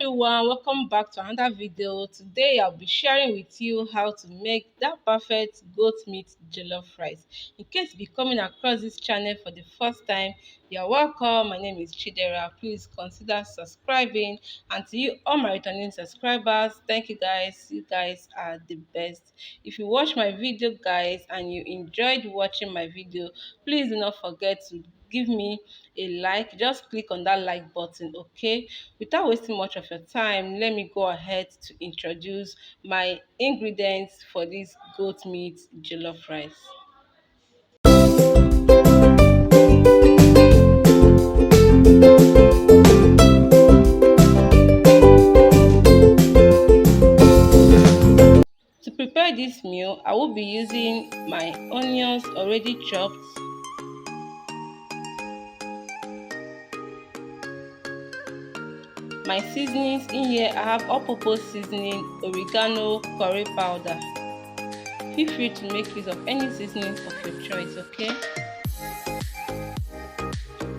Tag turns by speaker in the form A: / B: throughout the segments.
A: Everyone, welcome back to another video. Today I'll be sharing with you how to make that perfect goat meat jollof rice. In case you're coming across this channel for the first time, you're welcome. My name is Chidera. Please consider subscribing, and to you all my returning subscribers, thank you guys. You guys are the best. If you watch my video guys and you enjoyed watching my video, please do not forget to give me a like. Just click on that like button, okay? Without wasting much of your time, let me go ahead to introduce my ingredients for this goat meat jollof rice. To prepare this meal, I will be using my onions already chopped, my seasonings. In here I have all-purpose seasoning, oregano, curry powder. Feel free to make use of any seasoning of your choice, okay?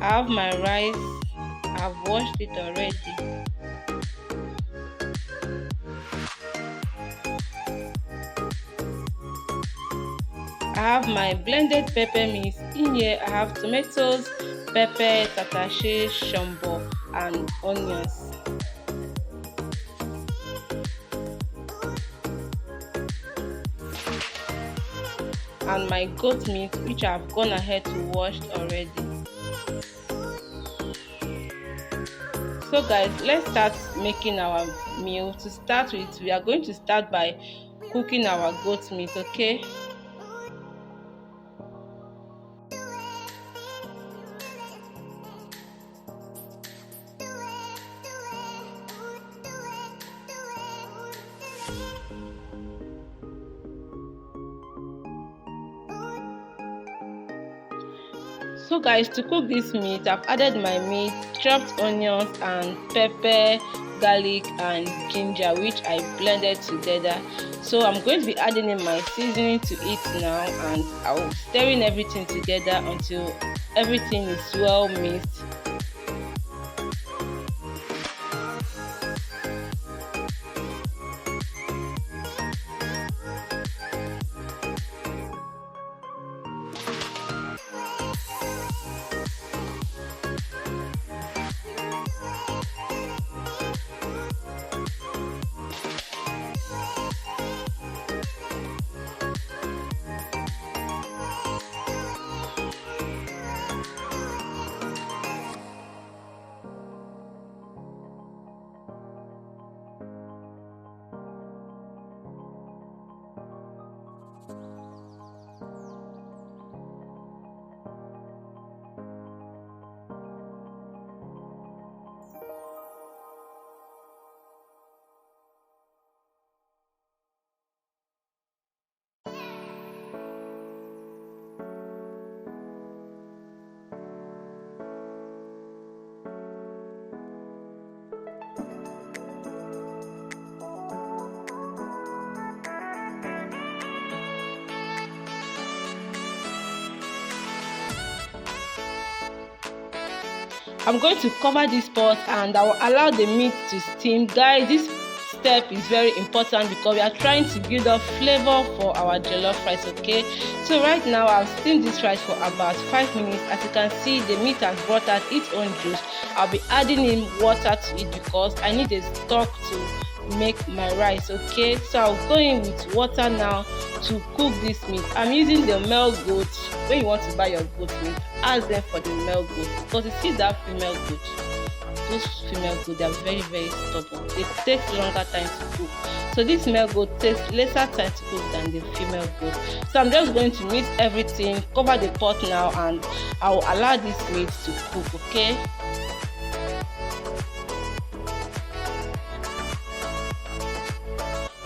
A: I have my rice. I've washed it already. I have my blended pepper mix. In here I have tomatoes, pepper, tatashe, shombo and onions. And my goat meat, which I've gone ahead to wash already. So guys, let's start making our meal. To start with, we are going to start by cooking our goat meat, okay? So guys, to cook this meat, I've added my meat, chopped onions and pepper, garlic and ginger, which I blended together. So I'm going to be adding in my seasoning to it now, and I'll stirring everything together until everything is well mixed. I'm going to cover this pot and I will allow the meat to steam. Guys, this step is very important because we are trying to build up flavor for our jollof rice, okay? So right now I've steamed this rice for about 5 minutes. As you can see, the meat has brought out its own juice. I'll be adding in water to it because I need a stock to make my rice, okay? So I'll go in with water now to cook this meat. I'm using the male goat. When you want to buy your goat meat, ask them for the male goat, because you see that female goat, those female goat, they are very stubborn. They take longer time to cook. So this male goat takes lesser time to cook than the female goat. So I'm just going to mix everything, cover the pot now, and I will allow this meat to cook, okay?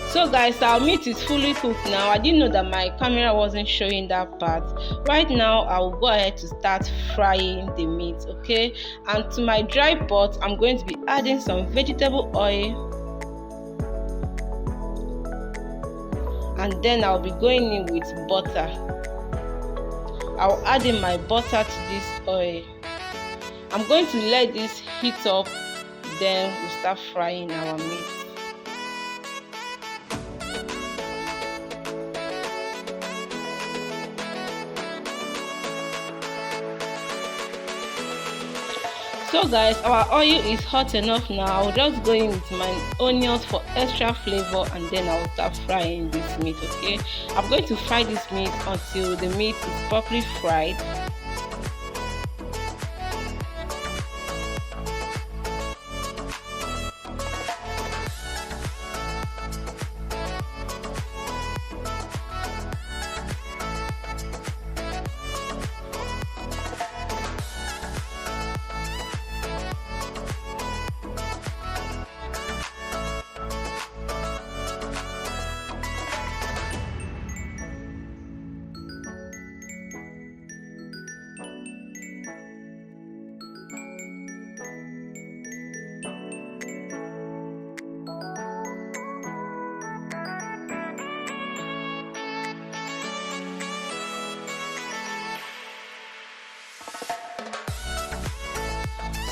A: So guys, our meat is fully cooked now. I didn't know that my camera wasn't showing that part. Right now I will go ahead to start frying the meat, okay? And to my dry pot, I'm going to be adding some vegetable oil, and then I'll be going in with butter. I'll add in my butter to this oil. I'm going to let this heat up then we'll start frying our meat. So guys, our oil is hot enough now. I'll just go in with my onions for extra flavor, and then I'll start frying this meat. Okay, I'm going to fry this meat until the meat is properly fried.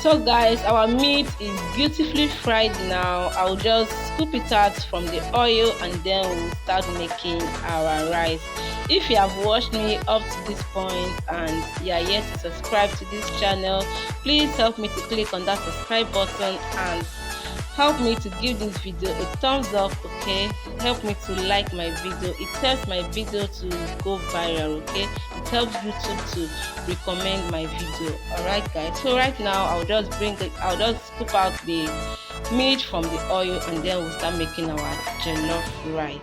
A: So guys, our meat is beautifully fried now. I'll just scoop it out from the oil, and then we'll start making our rice. If you have watched me up to this point and you are yet to subscribe to this channel, please help me to click on that subscribe button and help me to give this video a thumbs up. Okay, help me to like my video. It helps my video to go viral. Okay, it helps YouTube to recommend my video. All right guys, so right now I'll just scoop out the meat from the oil, and then we'll start making our jollof rice.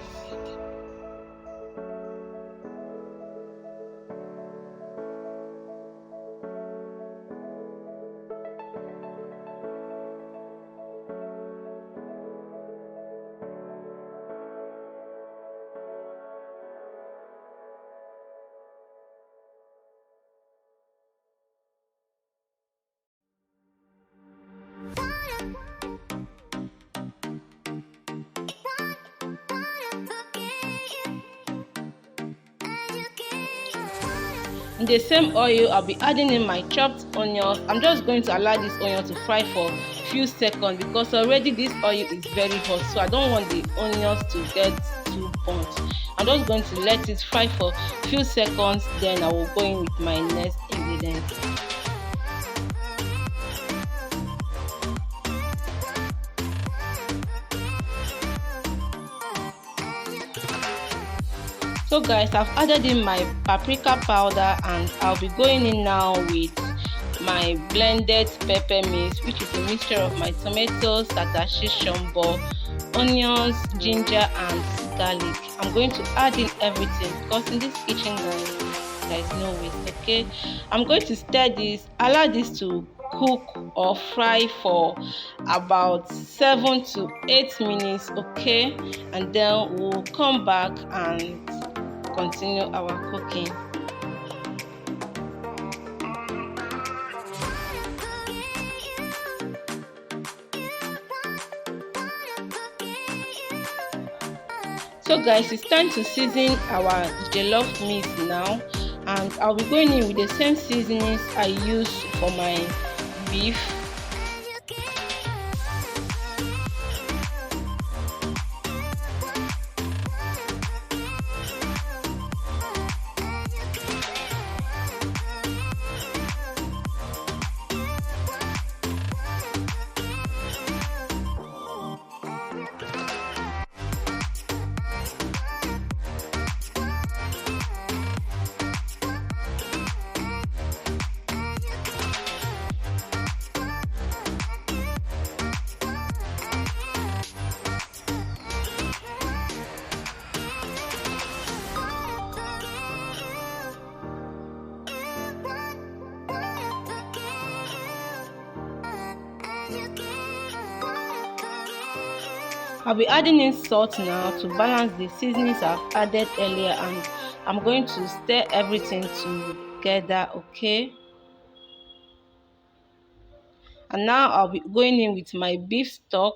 A: In the same oil, I'll be adding in my chopped onions. I'm just going to allow this onion to fry for a few seconds because already this oil is very hot, so I don't want the onions to get too burnt. I'm just going to let it fry for a few seconds, then I will go in with my next ingredient. So guys, I've added in my paprika powder, and I'll be going in now with my blended pepper mix, which is a mixture of my tomatoes, tatashi shombo, onions, ginger and garlic. I'm going to add in everything because in this kitchen guys, there is no waste. Okay, I'm going to stir this, allow this to cook or fry for about 7 to 8 minutes. Okay, and then we'll come back and continue our cooking. So guys, it's time to season our jollof meat now, and I'll be going in with the same seasonings I use for my beef. I'll be adding in salt now to balance the seasonings I've added earlier, and I'm going to stir everything together. Okay, and now I'll be going in with my beef stock.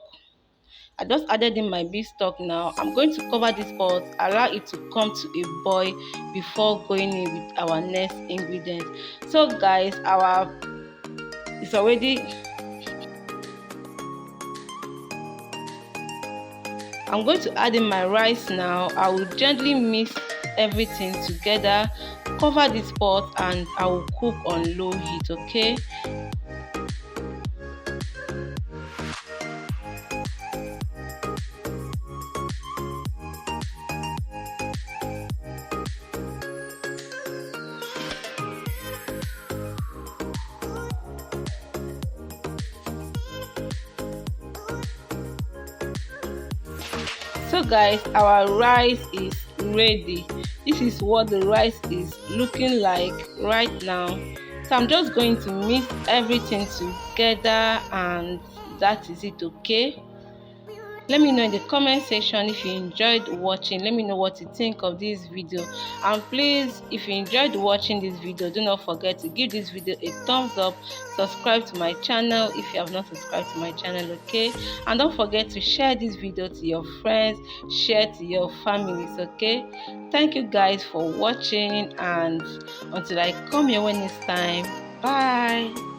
A: I just added in my beef stock now. I'm going to cover this pot, allow it to come to a boil before going in with our next ingredient. So guys, it's already I'm going to add in my rice now. I will gently mix everything together, cover this pot, and I will cook on low heat. Okay. So guys, our rice is ready. This is what the rice is looking like right now. So I'm just going to mix everything together, and that is it. Okay. Let me know in the comment section if you enjoyed watching. Let me know what you think of this video, and please, if you enjoyed watching this video, do not forget to give this video a thumbs up, subscribe to my channel if you have not subscribed to my channel. Okay, and don't forget to share this video to your friends, share to your families. Okay, thank you guys for watching, and until I come your way next time, bye.